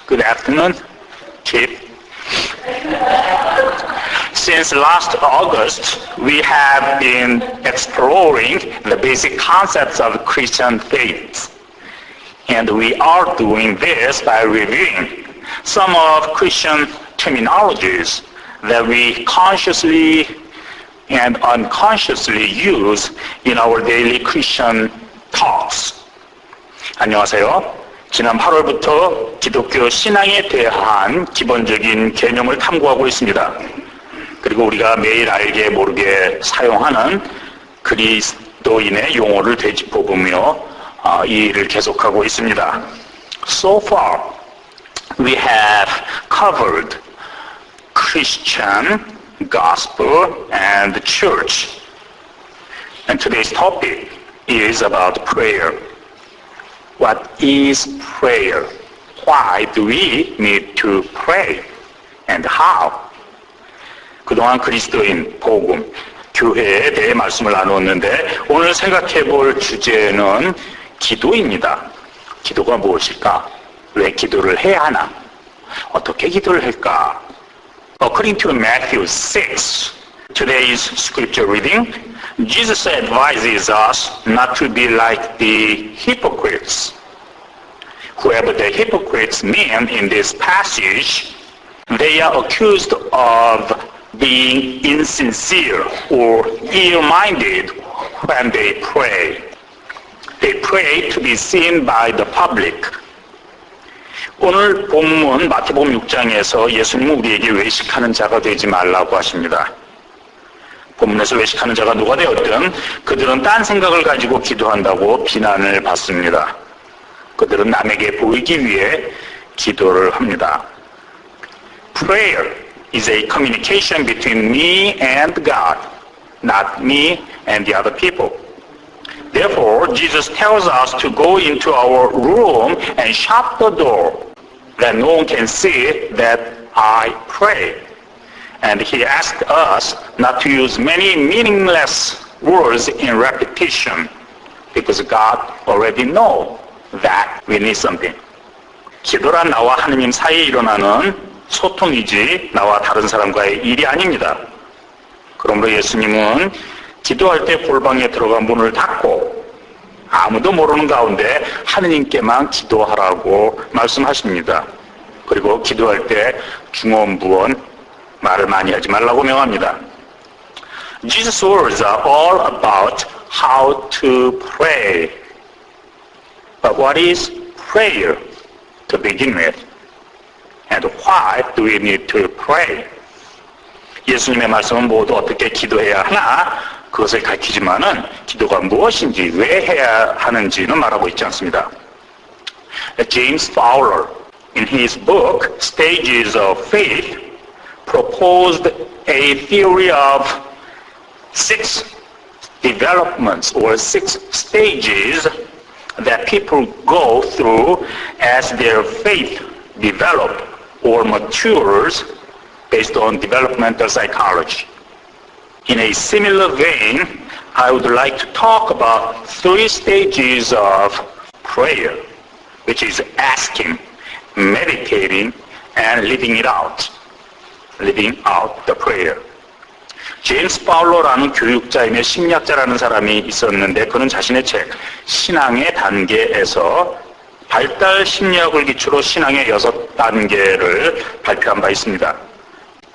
Good afternoon, Kip. Since last August, we have been exploring the basic concepts of Christian faith. And we are doing this by reviewing some of Christian terminologies that we consciously and unconsciously use in our daily Christian talks. 안녕하세요. 지난 8월부터 기독교 신앙에 대한 기본적인 개념을 탐구하고 있습니다. 그리고 우리가 매일 알게 모르게 사용하는 그리스도인의 용어를 되짚어보며 이 일을 계속하고 있습니다. So far, we have covered Christian, gospel, and the church. And today's topic is about prayer. What is prayer? Why do we need to pray? And how? 그동안 그리스도인, 복음, 교회에 대해 말씀을 나누었는데 오늘 생각해 볼 주제는 기도입니다. 기도가 무엇일까? 왜 기도를 해야 하나? 어떻게 기도를 할까? According to Matthew 6, today's scripture reading, Jesus advises us not to be like the hypocrites. Whoever the hypocrites mean in this passage, they are accused of being insincere or ill-minded when they pray. They pray to be seen by the public. 오늘 본문 마태복음 6장에서 예수님은 우리에게 외식하는 자가 되지 말라고 하십니다. 본문에서 외식하는 자가 누가 되었든 그들은 딴 생각을 가지고 기도한다고 비난을 받습니다. 그들은 남에게 보이기 위해 기도를 합니다. Prayer is a communication between me and God, not me and the other people. Therefore, Jesus tells us to go into our room and shut the door, that no one can see that I pray. And he asked us not to use many meaningless words in repetition, because God already knows that we need something. 기도란 나와 하느님 사이에 일어나는 소통이지 나와 다른 사람과의 일이 아닙니다. 그러므로 예수님은 기도할 때 골방에 들어가 문을 닫고 아무도 모르는 가운데 하느님께만 기도하라고 말씀하십니다. 그리고 기도할 때 중언부언 말을 많이 하지 말라고 명합니다. Jesus' words are all about how to pray. But what is prayer to begin with? And why do we need to pray? 예수님의 말씀은 모두 어떻게 기도해야 하나 그것을 가르치지만은 기도가 무엇인지 왜 해야 하는지는 말하고 있지 않습니다. James Fowler, in his book Stages of Faith, proposed a theory of 6 developments or 6 stages that people go through as their faith develops or matures based on developmental psychology. In a similar vein, I would like to talk about 3 stages of prayer, which is asking, meditating, and living it out. Living out the prayer. 제임스 파울러라는 교육자이며 심리학자라는 사람이 있었는데 그는 자신의 책 신앙의 단계에서 발달 심리학을 기초로 신앙의 6단계를 발표한 바 있습니다.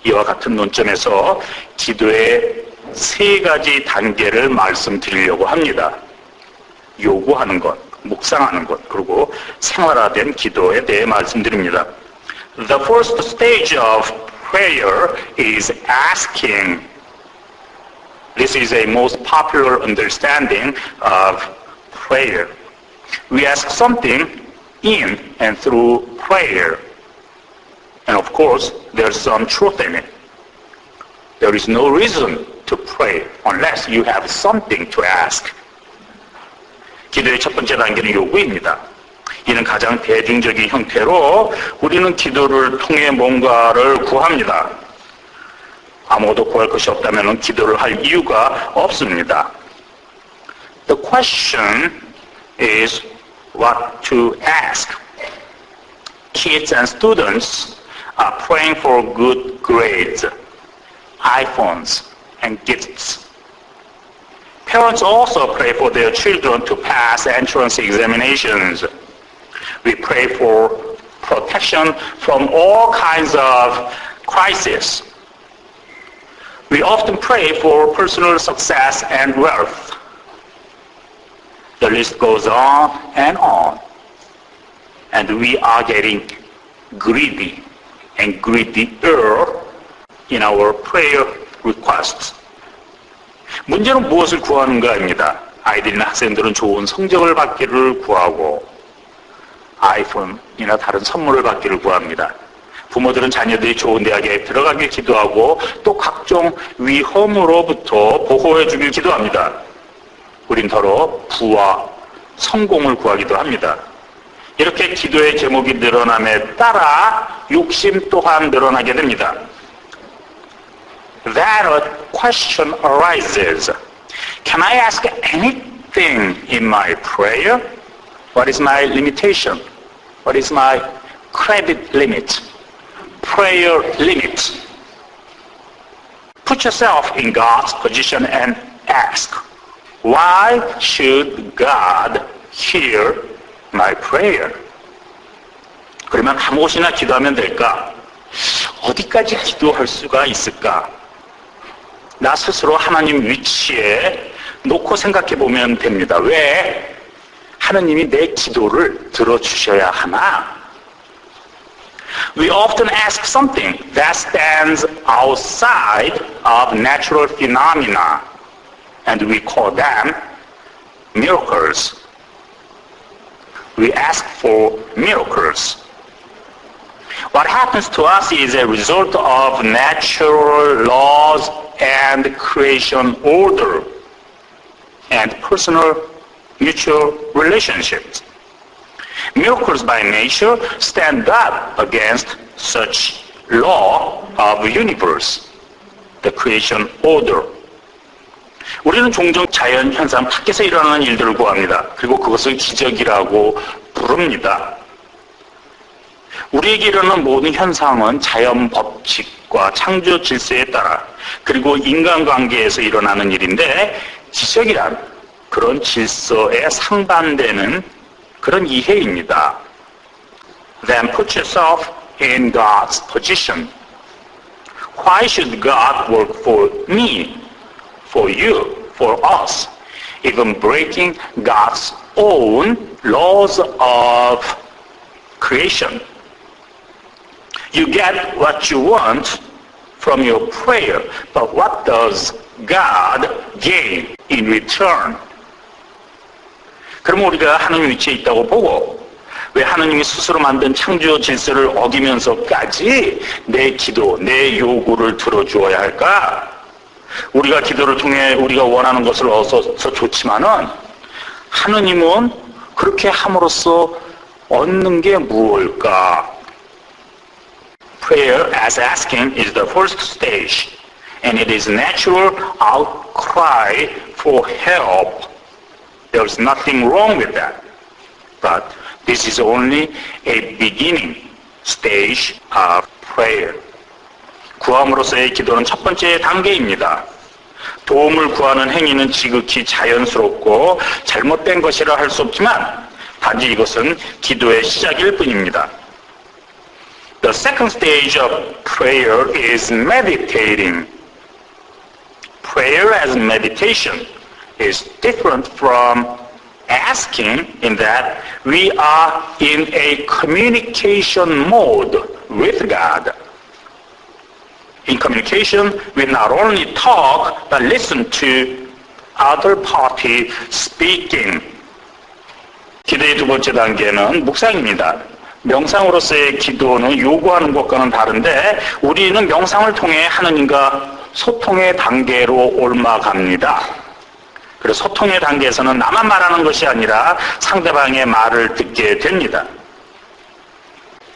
이와 같은 논점에서 기도의 3가지 단계를 말씀드리려고 합니다. 요구하는 것, 묵상하는 것, 그리고 생활화된 기도에 대해 말씀드립니다. The first stage of prayer is asking. This is a most popular understanding of prayer. We ask something in and through prayer. And of course, there's some truth in it. There is no reason to pray unless you have something to ask. 기도의 첫 번째 단계는 요구입니다. 이는 가장 대중적인 형태로 우리는 기도를 통해 뭔가를 구합니다. 아무것도 구할 것이 없다면 기도를 할 이유가 없습니다. The question is what to ask. kids and students are praying for good grades, iPhones, and gifts. Parents also pray for their children to pass entrance examinations. We pray for protection from all kinds of crises. We often pray for personal success and wealth. The list goes on. And we are getting greedy and greedier in our prayer requests. 문제는 무엇을 구하는가입니다. 아이들이나 학생들은 좋은 성적을 받기를 구하고 아이폰이나 다른 선물을 받기를 구합니다. 부모들은 자녀들이 좋은 대학에 들어가길 기도하고 또 각종 위험으로부터 보호해 주길 기도합니다. 우린 더러 부와 성공을 구하기도 합니다. 이렇게 기도의 제목이 늘어남에 따라 욕심 또한 늘어나게 됩니다. Then a question arises. Can I ask anything in my prayer? What is my limitation? What is my credit limit? Prayer limit. Put yourself in God's position and ask, why should God hear my prayer? 그러면 무엇이나 기도하면 될까? 어디까지 기도할 수가 있을까? 나 스스로 하나님 위치에 놓고 생각해 보면 됩니다. 왜 하나님이 내 기도를 들어주셔야 하나? We often ask something that stands outside of natural phenomena, and we call them miracles. We ask for miracles. What happens to us is a result of natural laws and creation order and personal mutual relationships. Miracles by nature stand up against such law of the universe, the creation order. 우리는 종종 자연 현상 밖에서 일어나는 일들을 구합니다. 그리고 그것을 기적이라고 부릅니다. 우리에게 일어나는 모든 현상은 자연 법칙과 창조 질서에 따라 그리고 인간관계에서 일어나는 일인데 기적이란 그런 질서에 상반되는 그런 이해입니다. Then put yourself in God's position. Why should God work for me, for you, for us, even breaking God's own laws of creation? You get what you want from your prayer, but what does God gain in return? 그러면 우리가 하나님 위치에 있다고 보고 왜 하나님이 스스로 만든 창조 질서를 어기면서까지 내 기도, 내 요구를 들어주어야 할까? 우리가 기도를 통해 우리가 원하는 것을 얻어서 좋지만은 하나님은 그렇게 함으로써 얻는 게 무엇일까? Prayer as asking is the first stage, and it is natural outcry for help. There's nothing wrong with that. But this is only a beginning stage of prayer. 구함으로서의 기도는 첫 번째 단계입니다. 도움을 구하는 행위는 지극히 자연스럽고 잘못된 것이라 할 수 없지만 단지 이것은 기도의 시작일 뿐입니다. The second stage of prayer is meditating. Prayer as meditation is different from asking in that we are in a communication mode with God. In communication, we not only talk, but listen to other party speaking. 기도의 두 번째 단계는 묵상입니다. 명상으로서의 기도는 요구하는 것과는 다른데 우리는 명상을 통해 하나님과 소통의 단계로 옮아갑니다. 그래서 소통의 단계에서는 나만 말하는 것이 아니라 상대방의 말을 듣게 됩니다.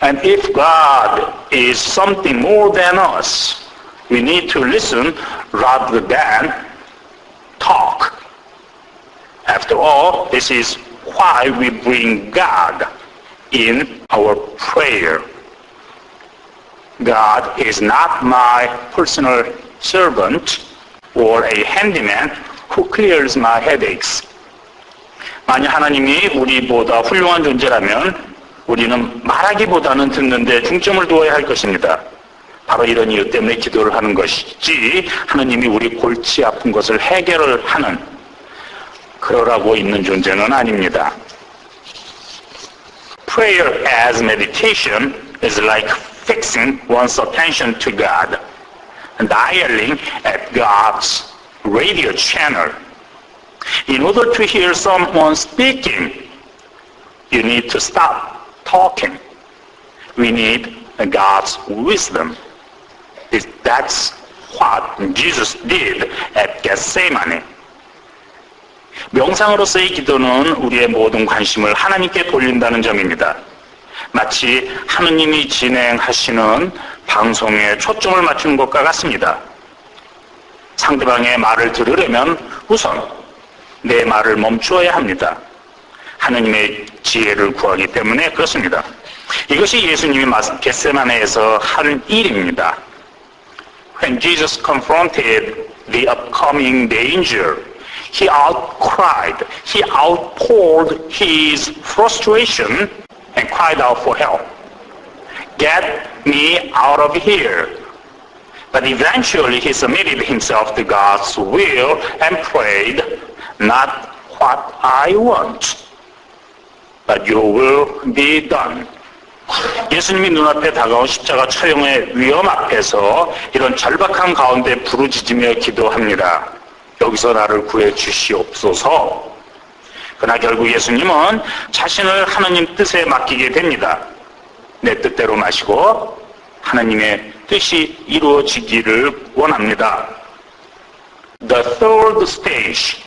And if God is something more than us, we need to listen rather than talk. After all, this is why we bring God in our prayer. God is not my personal servant or a handyman who clears my headaches. 만약 하나님이 우리보다 훌륭한 존재라면 우리는 말하기보다는 듣는데 중점을 두어야 할 것입니다. 바로 이런 이유 때문에 기도를 하는 것이지 하나님이 우리 골치 아픈 것을 해결을 하는 그러라고 있는 존재는 아닙니다. Prayer as meditation is like fixing one's attention to God and dialing at God's radio channel. In order to hear someone speaking, you need to stop talking. We need God's wisdom. That's what Jesus did at Gethsemane. 명상으로서의 기도는 우리의 모든 관심을 하나님께 돌린다는 점입니다. 마치 하느님이 진행하시는 방송에 초점을 맞추는 것과 같습니다. 상대방의 말을 들으려면 우선 내 말을 멈추어야 합니다. 하느님의 지혜를 구하기 때문에 그렇습니다. 이것이 예수님이 겟세마네에서 하는 일입니다. When Jesus confronted the upcoming danger, he outcried, he outpoured his frustration and cried out for help. Get me out of here. But eventually he submitted himself to God's will and prayed, not what I want, but your will be done. 예수님이 눈앞에 다가온 십자가 처형의 위험 앞에서 이런 절박한 가운데 부르짖으며 기도합니다. 여기서 나를 구해 주시옵소서. 그러나 결국 예수님은 자신을 하나님 뜻에 맡기게 됩니다. 내 뜻대로 마시고 하나님의 뜻이 이루어지기를 원합니다. The third stage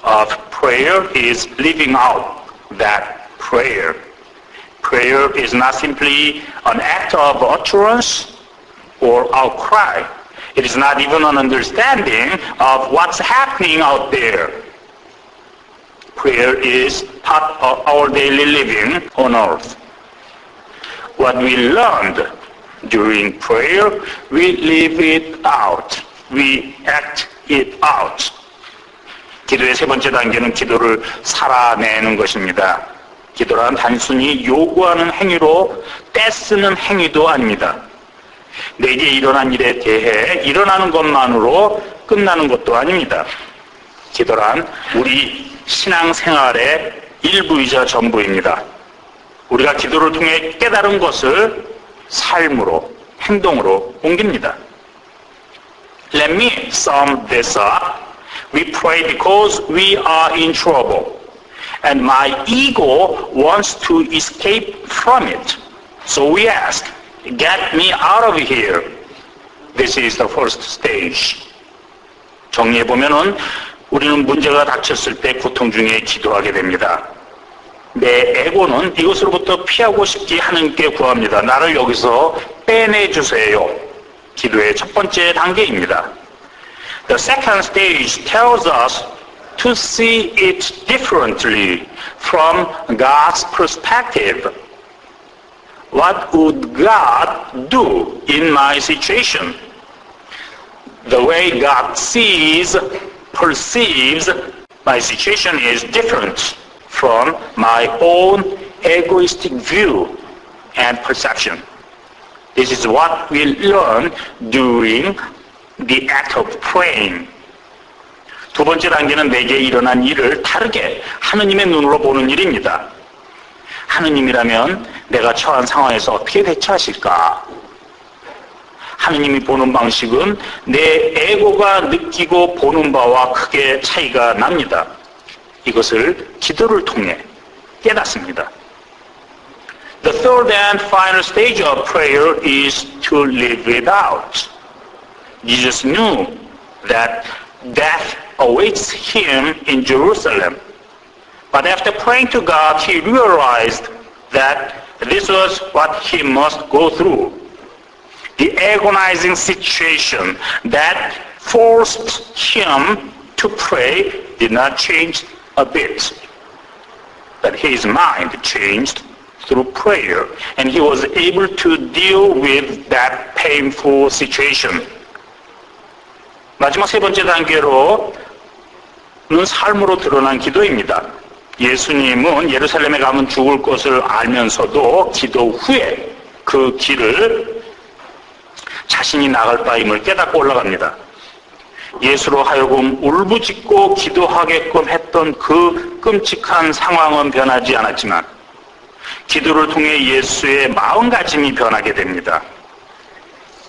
of prayer is living out that prayer. Prayer is not simply an act of utterance or outcry. It is not even an understanding of what's happening out there. Prayer is part of our daily living on earth. What we learned during prayer, we live it out. We act it out. 기도의 세 번째 단계는 기도를 살아내는 것입니다. 기도란 단순히 요구하는 행위로 떼쓰는 행위도 아닙니다. 내게 일어난 일에 대해 일어나는 것만으로 끝나는 것도 아닙니다. 기도란 우리 신앙생활의 일부이자 전부입니다. 우리가 기도를 통해 깨달은 것을 삶으로, 행동으로 옮깁니다. Let me sum this up. We pray because we are in trouble. And my ego wants to escape from it. So we ask, get me out of here. This is the first stage. 정리해보면은 우리는 문제가 닥쳤을 때 고통 중에 기도하게 됩니다. 내 에고는 이것으로부터 피하고 싶게 하나님께 구합니다. 나를 여기서 빼내주세요. 기도의 첫 번째 단계입니다. The second stage tells us to see it differently from God's perspective. What would God do in my situation? The way God sees, perceives my situation is different from my own egoistic view and perception. This is what we learn during the act of praying. 두 번째 단계는 내게 일어난 일을 다르게 하느님의 눈으로 보는 일입니다. 하느님이라면 내가 처한 상황에서 어떻게 대처하실까? 하느님이 보는 방식은 내 에고가 느끼고 보는 바와 크게 차이가 납니다. 이것을 기도를 통해 깨닫습니다. The third and final stage of prayer is to live it out. Jesus knew that death awaits him in Jerusalem. But after praying to God, he realized that this was what he must go through. The agonizing situation that forced him to pray did not change a bit. But his mind changed through prayer, and he was able to deal with that painful situation. 마지막 세 번째 단계로는 삶으로 드러난 기도입니다. 예수님은 예루살렘에 가면 죽을 것을 알면서도 기도 후에 그 길을 자신이 나갈 바임을 깨닫고 올라갑니다. 예수로 하여금 울부짖고 기도하게끔 했던 그 끔찍한 상황은 변하지 않았지만 기도를 통해 예수의 마음가짐이 변하게 됩니다.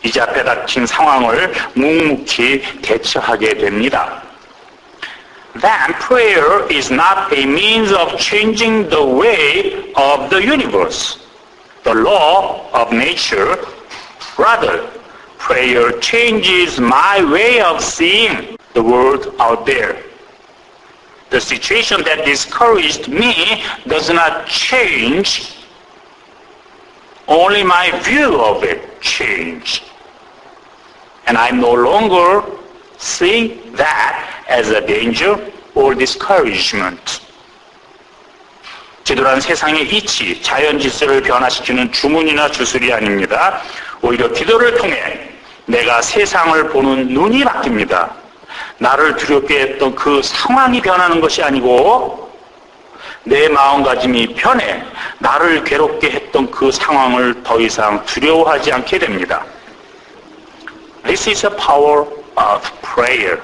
이제 앞에 닥친 상황을 묵묵히 대처하게 됩니다. Then prayer is not a means of changing the way of the universe, the law of nature. Rather, prayer changes my way of seeing the world out there. The situation that discouraged me does not change. Only my view of it changed. And I no longer see that as a danger or discouragement. 기도란 세상의 이치, 자연 질서를 변화시키는 주문이나 주술이 아닙니다. 오히려 기도를 통해 내가 세상을 보는 눈이 바뀝니다. 나를 두렵게 했던 그 상황이 변하는 것이 아니고 내 마음가짐이 변해 나를 괴롭게 했던 그 상황을 더 이상 두려워하지 않게 됩니다. This is the power of prayer.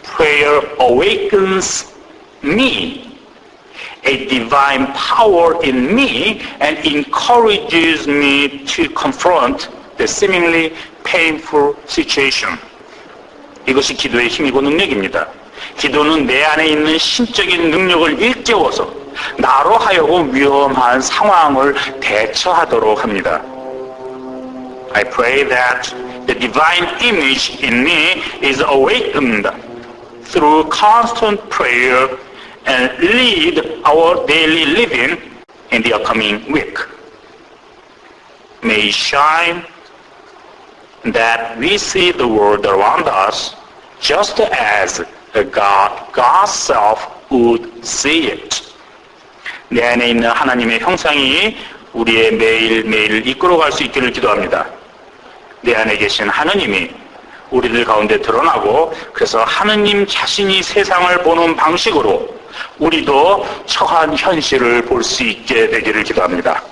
Prayer awakens me, a divine power in me, and encourages me to confront the seemingly painful situation. 이것이 기도의 힘이고 능력입니다. 기도는 내 안에 있는 신적인 능력을 일깨워서 나로 하여금 위험한 상황을 대처하도록 합니다. I pray that the divine image in me is awakened through constant prayer and lead our daily living in the upcoming week. May it shine that we see the world around us just as God's self would see it. 내 안에 있는 하나님의 형상이 우리의 매일매일 이끌어갈 수 있기를 기도합니다. 내 안에 계신 하느님이 우리들 가운데 드러나고 그래서 하느님 자신이 세상을 보는 방식으로 우리도 처한 현실을 볼 수 있게 되기를 기도합니다.